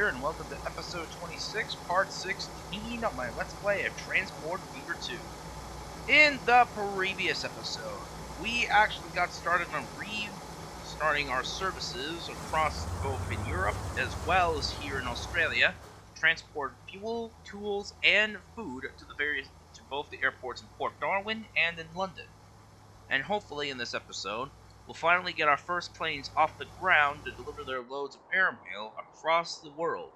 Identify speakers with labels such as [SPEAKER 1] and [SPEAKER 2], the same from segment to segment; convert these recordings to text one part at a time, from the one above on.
[SPEAKER 1] here, and welcome to episode 26, part 16 of my Let's Play of Transport Fever 2. In the previous episode, we actually got started on restarting our services across both in Europe as well as here in Australia to transport fuel, tools, and food to both the airports in Port Darwin and in London. And hopefully in this episode, we'll finally get our first planes off the ground to deliver their loads of airmail across the world.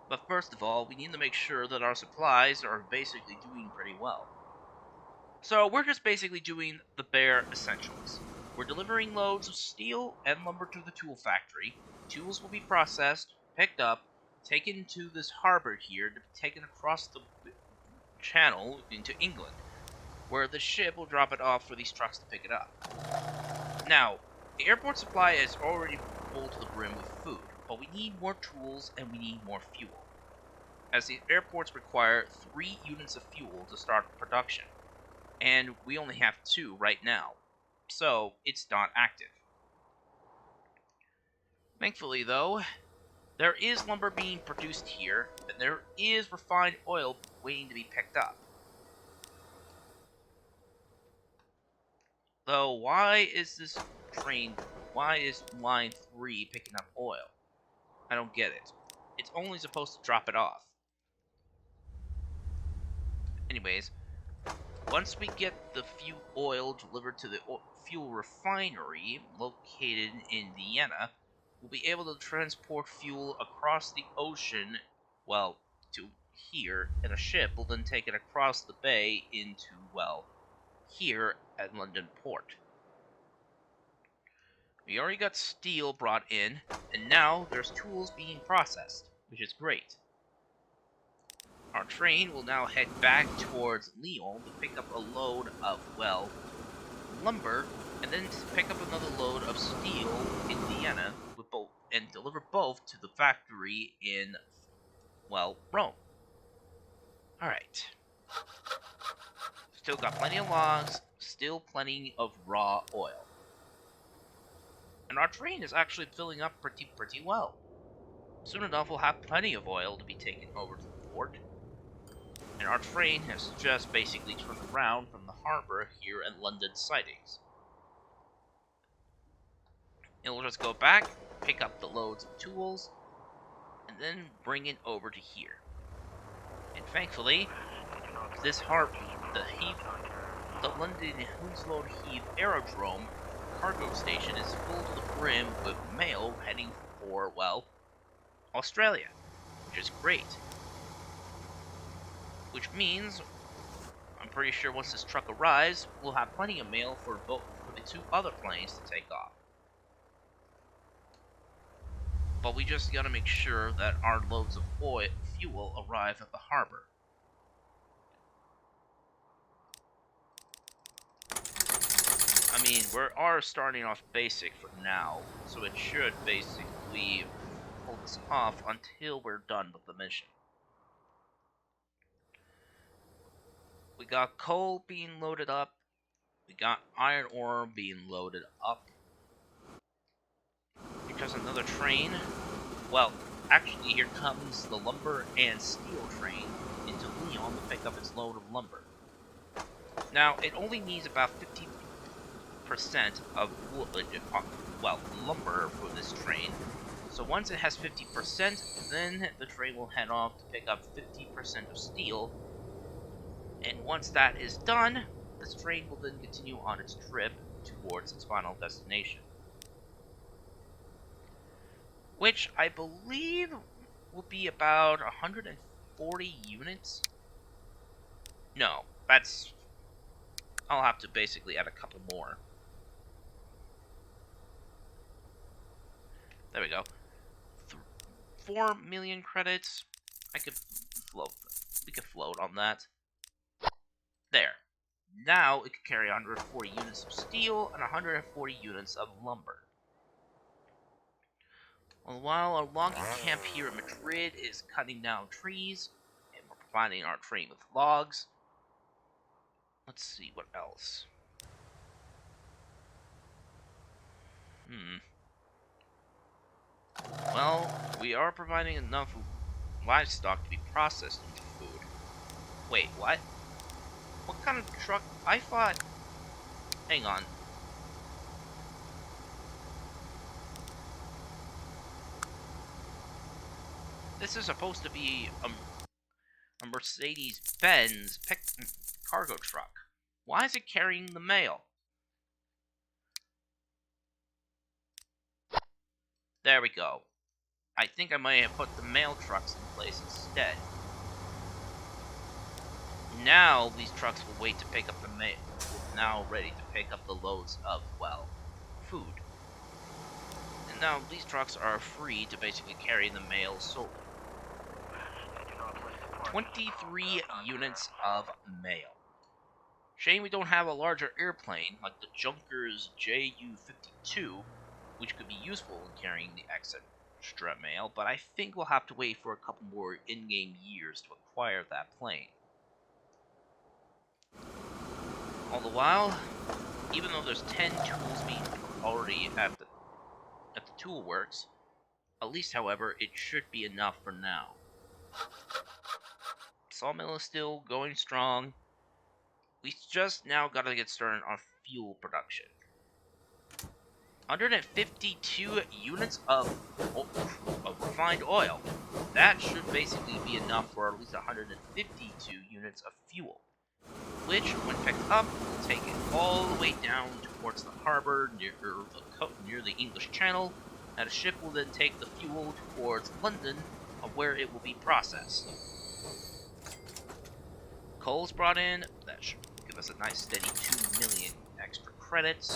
[SPEAKER 1] But first of all, we need to make sure that our supplies are basically doing pretty well. So we're just basically doing the bare essentials. We're delivering loads of steel and lumber to the tool factory. Tools will be processed, picked up, taken to this harbor here to be taken across the channel into England, where the ship will drop it off for these trucks to pick it up. Now, the airport supply is already full to the brim with food, but we need more tools and we need more fuel, as the airports require 3 units of fuel to start production, and we only have 2 right now, so it's not active. Thankfully, though, there is lumber being produced here, and there is refined oil waiting to be picked up. Though, why is line 3 picking up oil? I don't get it. It's only supposed to drop it off. Anyways, once we get the oil delivered to the fuel refinery located in Vienna, we'll be able to transport fuel across the ocean, well, to here, and a ship will then take it across the bay into, well, here at London Port. We already got steel brought in, and now there's tools being processed, which is great. Our train will now head back towards Lyon to pick up a load of, well, lumber, and then to pick up another load of steel in Vienna and deliver both to the factory in, well, Rome. Alright. Still got plenty of logs, still plenty of raw oil. And our train is actually filling up pretty well. Soon enough, we'll have plenty of oil to be taken over to the port. And our train has just basically turned around from the harbor here at London sidings. It'll just go back, pick up the loads of tools, and then bring it over to here. And thankfully, this the London Hounslow Heath Aerodrome cargo station is full to the brim with mail heading for, well, Australia, which is great. Which means, I'm pretty sure once this truck arrives, we'll have plenty of mail for the 2 other planes to take off. But we just gotta make sure that our loads of fuel arrive at the harbor. I mean, we are starting off basic for now, so it should basically hold us off until we're done with the mission. We got coal being loaded up, we got iron ore being loaded up. Here comes another train. Well, actually, here comes the lumber and steel train into Lyon to pick up its load of lumber. Now, it only needs about 50% of lumber for this train. So once it has 50%, then the train will head off to pick up 50% of steel. And once that is done, this train will then continue on its trip towards its final destination, which I believe will be about 140 units. No, I'll have to basically add a couple more. There we go. 4 million credits. We could float on that. There. Now it could carry 140 units of steel and 140 units of lumber. While our logging camp here in Madrid is cutting down trees, and we're providing our train with logs. Let's see what else. Well, we are providing enough livestock to be processed into food. Wait, what? What kind of truck? I thought... Hang on. This is supposed to be a Mercedes-Benz cargo truck. Why is it carrying the mail? There we go. I think I might have put the mail trucks in place instead. Now these trucks will wait to pick up the mail. Now ready to pick up the loads of, well, food. And now these trucks are free to basically carry the mail solely. 23 units of mail. Shame we don't have a larger airplane like the Junkers Ju-52, which could be useful in carrying the extra mail, but I think we'll have to wait for a couple more in-game years to acquire that plane. All the while, even though there's 10 tools being already at the tool works, at least, however, it should be enough for now. Sawmill is still going strong. We just now gotta get started on fuel production. 152 units of refined oil. That should basically be enough for at least 152 units of fuel, which, when picked up, will take it all the way down towards the harbor near the English Channel, and a ship will then take the fuel towards London, where it will be processed. Coal's brought in. That should give us a nice steady 2 million extra credits.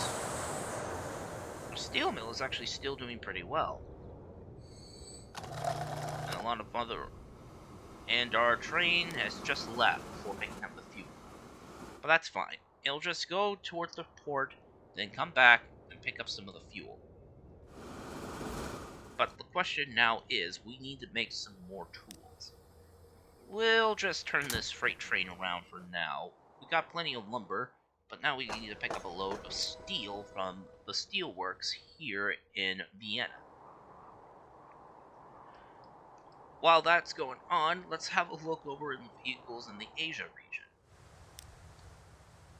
[SPEAKER 1] Our steel mill is actually still doing pretty well. And a lot of other... And our train has just left before picking up the fuel. But that's fine. It'll just go towards the port, then come back and pick up some of the fuel. But the question now is, we need to make some more tools. We'll just turn this freight train around for now. We got plenty of lumber, but now we need to pick up a load of steel from the steelworks here in Vienna. While that's going on, let's have a look over in the vehicles in the Asia region.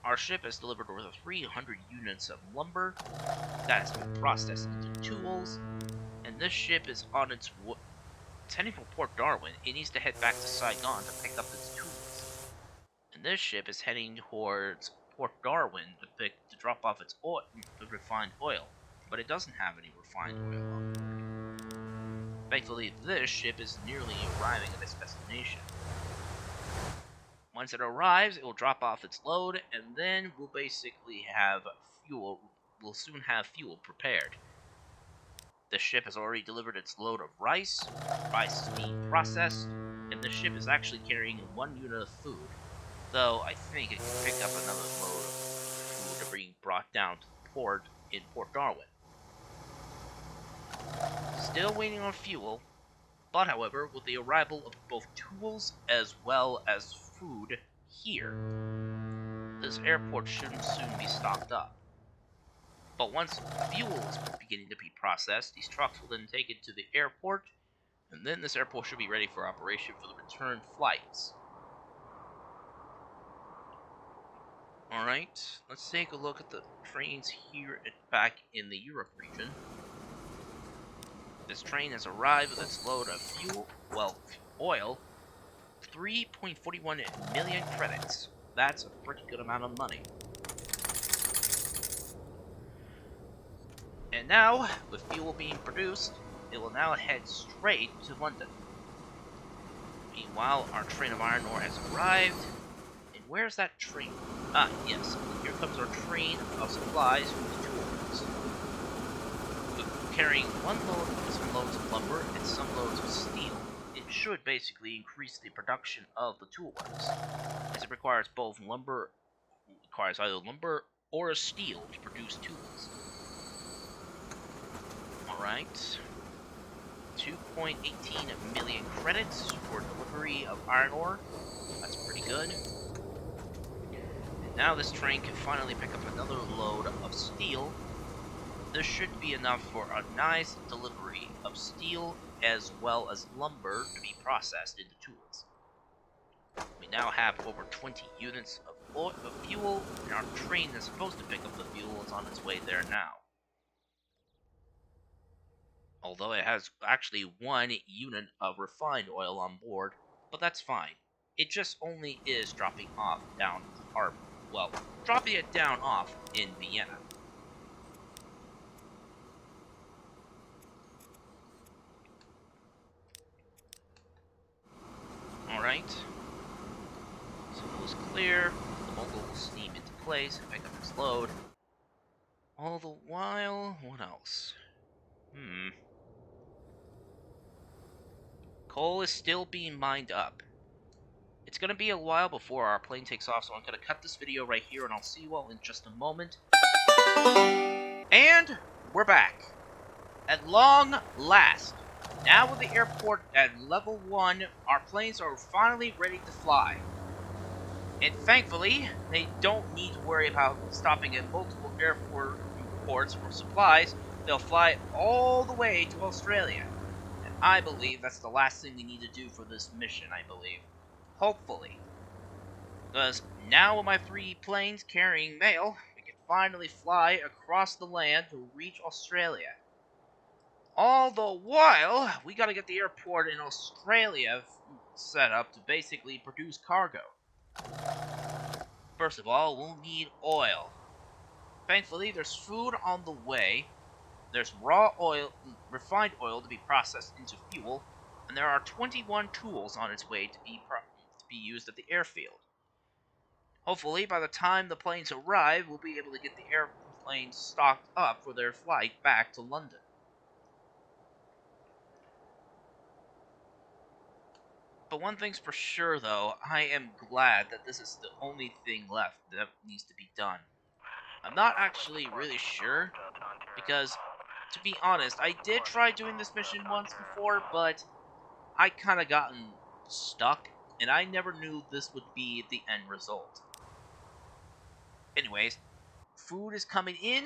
[SPEAKER 1] Our ship has delivered over 300 units of lumber that has been processed into tools, and this ship is on its it's heading from Port Darwin. It needs to head back to Saigon to pick up its tools. And this ship is heading towards Port Darwin to drop off its the refined oil, but it doesn't have any refined oil on board. Thankfully, this ship is nearly arriving at its destination. Once it arrives, it will drop off its load, and then we'll basically have fuel. We'll soon have fuel prepared. The ship has already delivered its load of rice. Rice is being processed, and the ship is actually carrying 1 unit of food, though I think it can pick up another load of food being brought down to the port in Port Darwin. Still waiting on fuel, but however, with the arrival of both tools as well as food here, this airport shouldn't soon be stocked up. But once fuel is beginning to be processed, these trucks will then take it to the airport, and then this airport should be ready for operation for the return flights. Alright, let's take a look at the trains here back in the Europe region. This train has arrived with its load of oil, 3.41 million credits. That's a pretty good amount of money. And now, with fuel being produced, it will now head straight to London. Meanwhile, our train of iron ore has arrived. And where's that train? Ah, yes. Here comes our train of supplies from the toolworks. Carrying some loads of lumber and some loads of steel, it should basically increase the production of the toolworks, as it requires either lumber or steel to produce tools. Alright, 2.18 million credits for delivery of iron ore. That's pretty good. And now this train can finally pick up another load of steel. this should be enough for a nice delivery of steel as well as lumber to be processed into tools. We now have over 20 units of fuel, and our train that's supposed to pick up the fuel is on its way there now. Although it has actually 1 unit of refined oil on board, but that's fine. It just only is dropping off down dropping it down off in Vienna. Alright. So it was clear. The mogul will steam into place and pick up its load. All the while, what else? Coal is still being mined up. It's going to be a while before our plane takes off, so I'm going to cut this video right here, and I'll see you all in just a moment. And we're back. At long last. Now with the airport at level 1, our planes are finally ready to fly. And thankfully, they don't need to worry about stopping at multiple airports for supplies. They'll fly all the way to Australia. And I believe that's the last thing we need to do for this mission, I believe. Hopefully. Because now with my 3 planes carrying mail, we can finally fly across the land to reach Australia. All the while, we gotta get the airport in Australia set up to basically produce cargo. First of all, we'll need oil. Thankfully, there's food on the way. There's raw oil, refined oil to be processed into fuel, and there are 21 tools on its way to be used at the airfield. Hopefully, by the time the planes arrive, we'll be able to get the airplanes stocked up for their flight back to London. But one thing's for sure, though, I am glad that this is the only thing left that needs to be done. I'm not actually really sure, because, to be honest, I did try doing this mission once before, but I kind of gotten stuck, and I never knew this would be the end result. Anyways, food is coming in,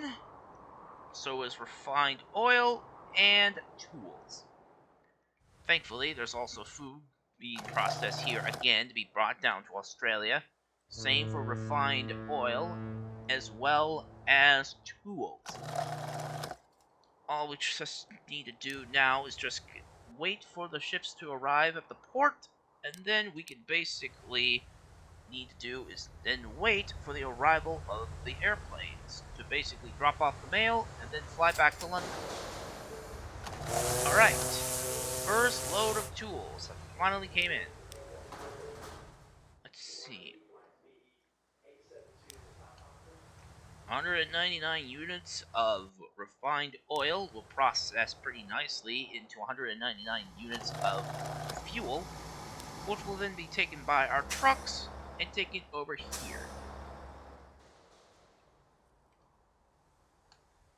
[SPEAKER 1] so is refined oil and tools. Thankfully, there's also food being processed here again to be brought down to Australia. Same for refined oil, as well as tools. All we just need to do now is just wait for the ships to arrive at the port, and then we can basically need to do is then wait for the arrival of the airplanes to basically drop off the mail and then fly back to London. Alright, first load of tools finally came in. Let's see. 199 units of refined oil will process pretty nicely into 199 units of fuel, which will then be taken by our trucks and taken over here.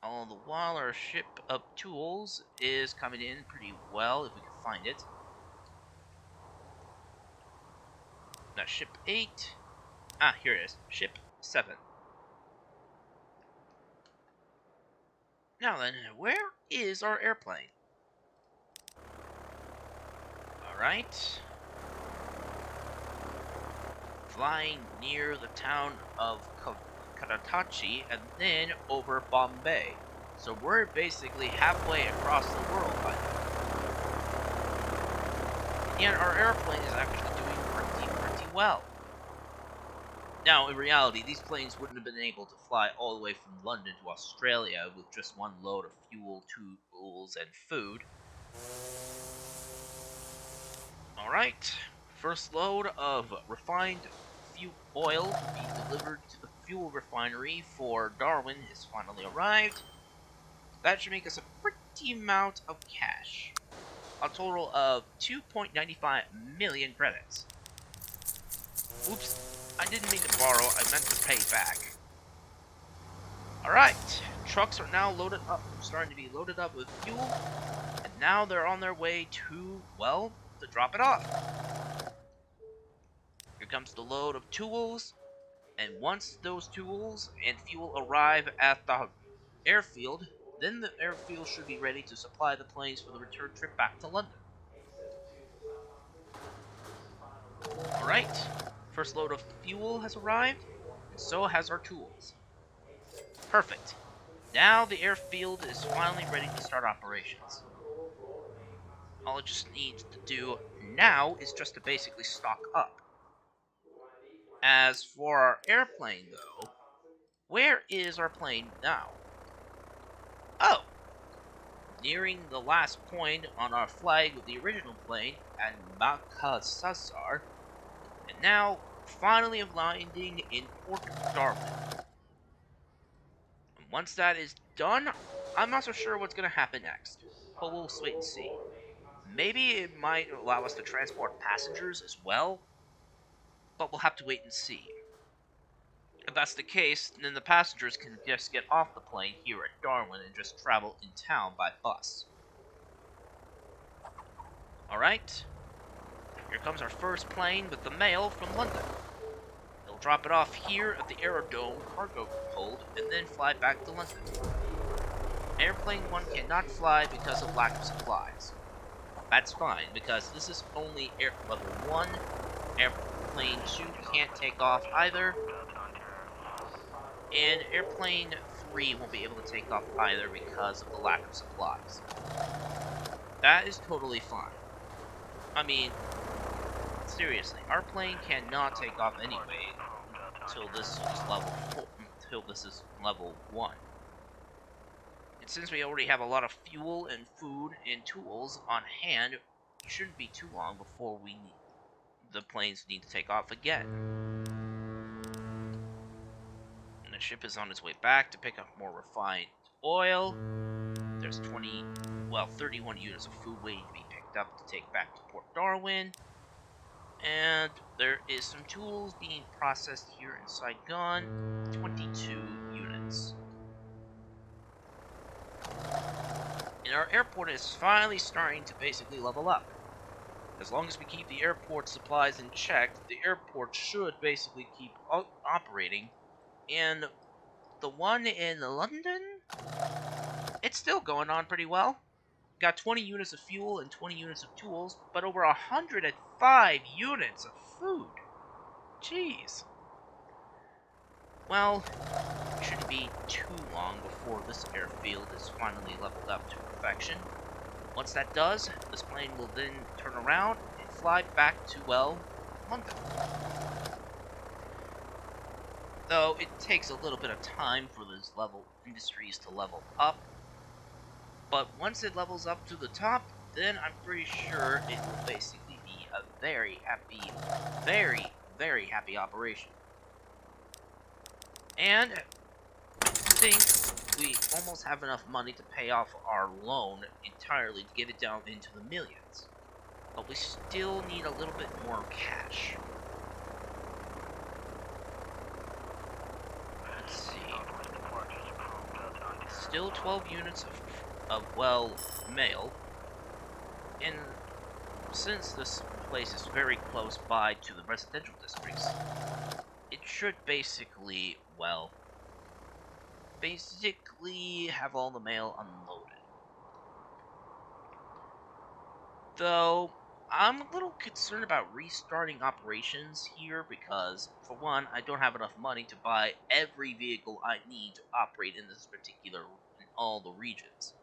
[SPEAKER 1] All the while, our ship of tools is coming in pretty well, if we can find it. That's ship 8. Ah, here it is. Ship 7. Now then, where is our airplane? Alright. Flying near the town of Karachi and then over Bombay. So we're basically halfway across the world by now. And our airplane is actually doing pretty well. Now, in reality, these planes wouldn't have been able to fly all the way from London to Australia with just 1 load of fuel, tools, and food. Alright, first load of refined oil to be delivered to the fuel refinery for Darwin has finally arrived. That should make us a pretty amount of cash. A total of 2.95 million credits. Oops, I didn't mean to borrow, I meant to pay back. Alright, trucks are now loaded up, starting to be loaded up with fuel, and now they're on their way to, well, to drop it off. Here comes the load of tools, and once those tools and fuel arrive at the airfield, then the airfield should be ready to supply the planes for the return trip back to London. Alright, first load of fuel has arrived, and so has our tools. Perfect. Now the airfield is finally ready to start operations. All it just needs to do now is just to basically stock up. As for our airplane, though, where is our plane now? Oh! Nearing the last point on our flight with the original plane at Makassar, and now finally landing in Port Darwin. And once that is done, I'm not so sure what's going to happen next, but we'll wait and see. Maybe it might allow us to transport passengers as well, but we'll have to wait and see. If that's the case, then the passengers can just get off the plane here at Darwin and just travel in town by bus. Alright, here comes our first plane with the mail from London. They'll drop it off here at the Aerodome cargo hold and then fly back to London. Airplane 1 cannot fly because of lack of supplies. That's fine, because this is only level 1. Airplane 2 can't take off either. And airplane 3 won't be able to take off either because of the lack of supplies. That is totally fine. I mean, seriously, our plane cannot take off anyway until this is level 1. And since we already have a lot of fuel and food and tools on hand, it shouldn't be too long before the planes need to take off again. And the ship is on its way back to pick up more refined oil. There's 31 units of food waiting to be picked up to take back to Port Darwin. And there is some tools being processed here in Saigon, 22 units. And our airport is finally starting to basically level up. As long as we keep the airport supplies in check, the airport should basically keep operating. And the one in London, it's still going on pretty well. Got 20 units of fuel and 20 units of tools, but over 105 units of food. Jeez. Well, it shouldn't be too long before this airfield is finally leveled up to perfection. Once that does, this plane will then turn around and fly back to, well, London. Though it takes a little bit of time for these industries to level up. But once it levels up to the top, then I'm pretty sure it will basically be a very happy, very happy operation. And I think we almost have enough money to pay off our loan entirely to get it down into the millions. But we still need a little bit more cash. Let's see. Still 12 units of mail. And since this place is very close by to the residential districts, it should basically have all the mail unloaded. Though, I'm a little concerned about restarting operations here because, for one, I don't have enough money to buy every vehicle I need to operate in all the regions.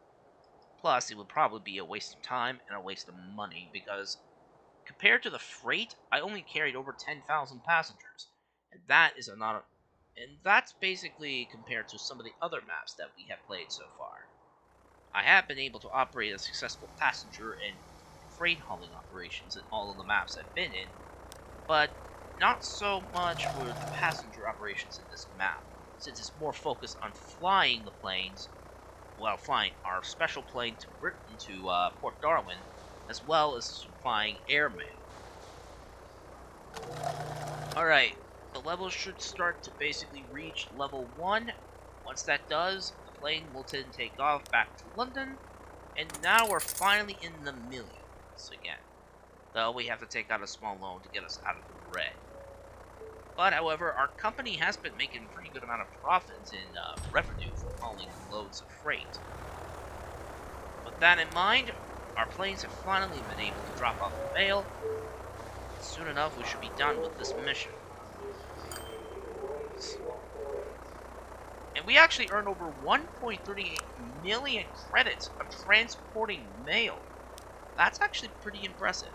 [SPEAKER 1] Plus, it would probably be a waste of time and a waste of money because, compared to the freight, I only carried over 10,000 passengers. And that's basically compared to some of the other maps that we have played so far. I have been able to operate a successful passenger and freight hauling operations in all of the maps I've been in, but not so much with the passenger operations in this map, since it's more focused on flying the planes, flying our special plane to Port Darwin, as well as flying airmail. Alright. The levels should start to basically reach level 1. Once that does, the plane will then take off back to London, and now we're finally in the millions again. Though we have to take out a small loan to get us out of the red. But however, our company has been making a pretty good amount of profits in revenue from hauling loads of freight. With that in mind, our planes have finally been able to drop off the mail. Soon enough, we should be done with this mission. And we actually earned over 1.38 million credits of transporting mail. That's actually pretty impressive.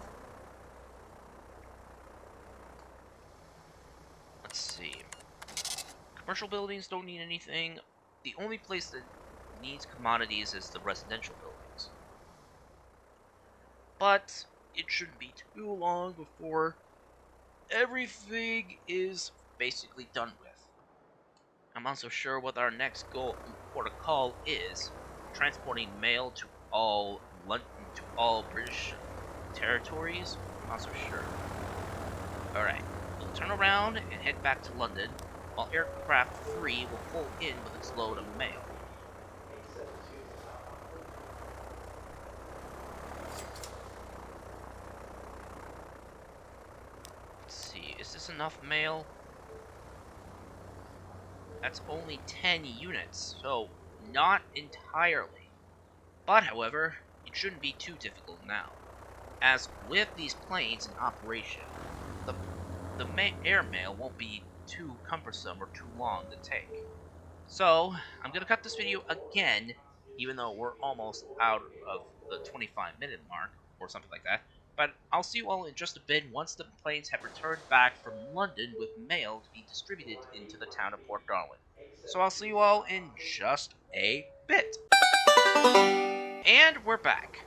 [SPEAKER 1] Let's see. Commercial buildings don't need anything. The only place that needs commodities is the residential buildings. But it shouldn't be too long before everything is basically done with. I'm also sure what our next goal port of call is: transporting mail to all British territories. I'm not so sure. Alright, we'll turn around and head back to London, while Aircraft 3 will pull in with its load of mail. Let's see, is this enough mail? That's only 10 units, so not entirely. But however, it shouldn't be too difficult now, as with these planes in operation, the airmail won't be too cumbersome or too long to take. So, I'm going to cut this video again, even though we're almost out of the 25-minute mark, or something like that. But I'll see you all in just a bit once the planes have returned back from London with mail to be distributed into the town of Port Darwin. So I'll see you all in just a bit. And we're back.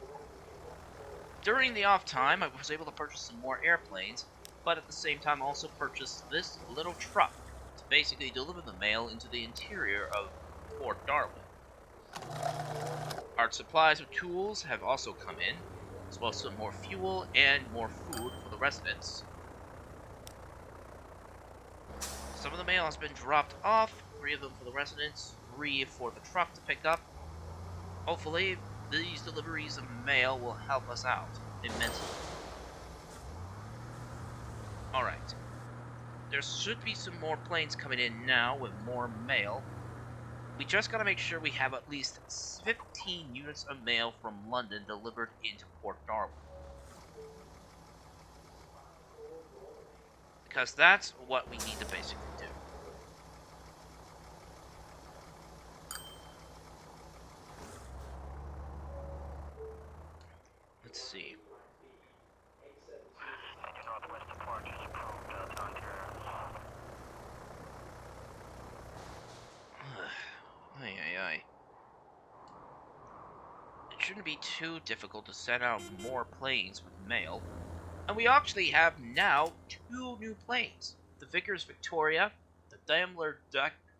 [SPEAKER 1] During the off time, I was able to purchase some more airplanes, but at the same time also purchased this little truck to basically deliver the mail into the interior of Port Darwin. Our supplies of tools have also come in, as well as some more fuel and more food for the residents. Some of the mail has been dropped off, 3 of them for the residents, 3 for the truck to pick up. Hopefully, these deliveries of mail will help us out immensely. Alright. There should be some more planes coming in now with more mail. We just gotta make sure we have at least 15 units of mail from London delivered into Port Darwin. Because that's what we need to basically do. Let's see. It shouldn't be too difficult to send out more planes with mail. And we actually have now 2 new planes. The Vickers Victoria, the Daimler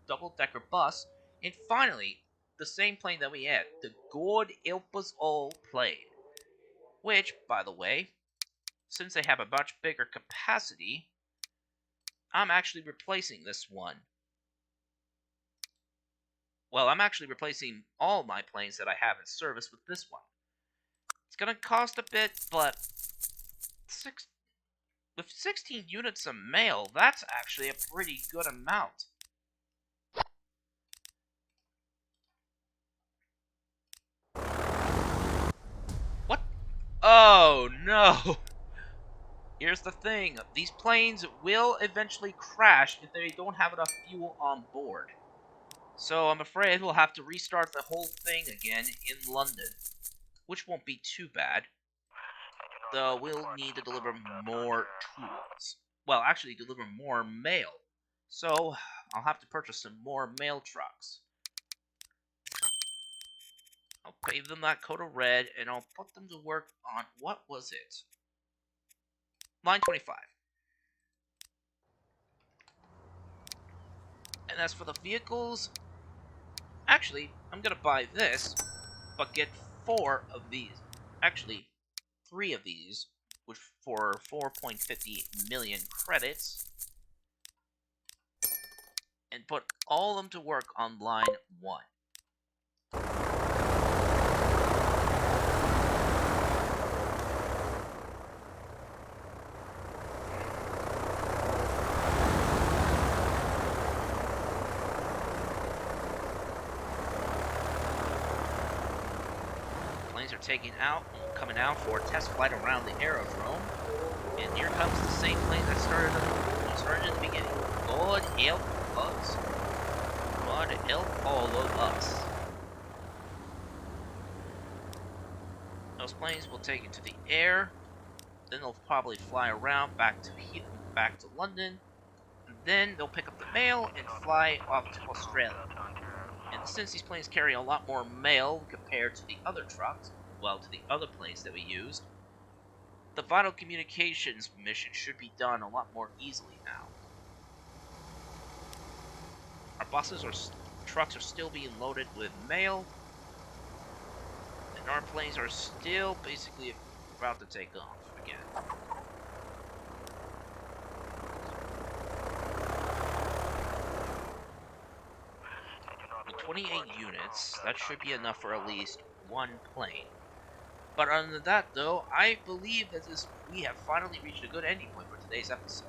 [SPEAKER 1] double-decker bus, and finally, the same plane that we had, the God Help Us All plane. Which, by the way, since they have a much bigger capacity, I'm actually replacing this one. Well, I'm actually replacing all my planes that I have in service with this one. It's gonna cost a bit, but with 16 units of mail, that's actually a pretty good amount. What? Oh, no! Here's the thing, these planes will eventually crash if they don't have enough fuel on board. So I'm afraid we'll have to restart the whole thing again in London, which won't be too bad. Though we'll need to deliver more tools. Well, actually deliver more mail. So I'll have to purchase some more mail trucks. I'll pave them that coat of red, and I'll put them to work on, what was it? Line 25. And as for the vehicles, actually, I'm gonna buy this, but get 4 of these. Actually, 3 of these, which for 4.50 million credits, and put all of them to work on line 1. planes are coming out for a test flight around the aerodrome. And here comes the same plane that started in the beginning. God help us. God help all of us. Those planes will take it to the air. Then they'll probably fly around back to London. And then they'll pick up the mail and fly off to Australia. And since these planes carry a lot more mail compared to the other trucks, well, to the other planes that we used, the vital communications mission should be done a lot more easily now. Our trucks are still being loaded with mail, and our planes are still basically about to take off again. With 28 units, that should be enough for at least one plane. But other than that, though, I believe that we have finally reached a good ending point for today's episode.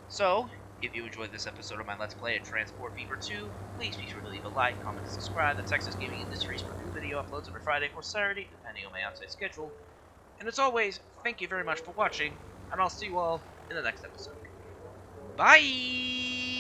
[SPEAKER 1] So, if you enjoyed this episode of my Let's Play at Transport Fever 2, please be sure to leave a like, comment, and subscribe. The Texas Gaming Industries for new video uploads every Friday or Saturday, depending on my outside schedule. And as always, thank you very much for watching, and I'll see you all in the next episode. Bye!